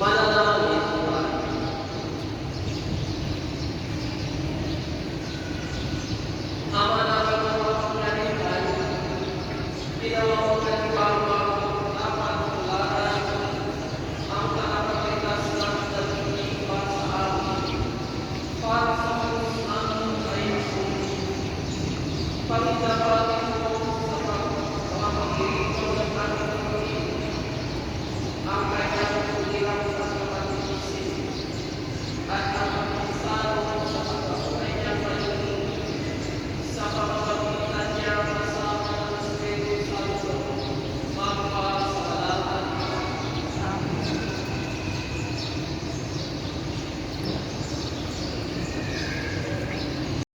Manalangin tayo. Ama namin na makapangyarihan, ginawa mo ng pangako na patularan ang nakapagligtas ng dalilipan sa amin para sa pagkasunod ay pagkakaroon mo sa mga pag-iipon ng aming Panginoon ang kanyang pagkakasal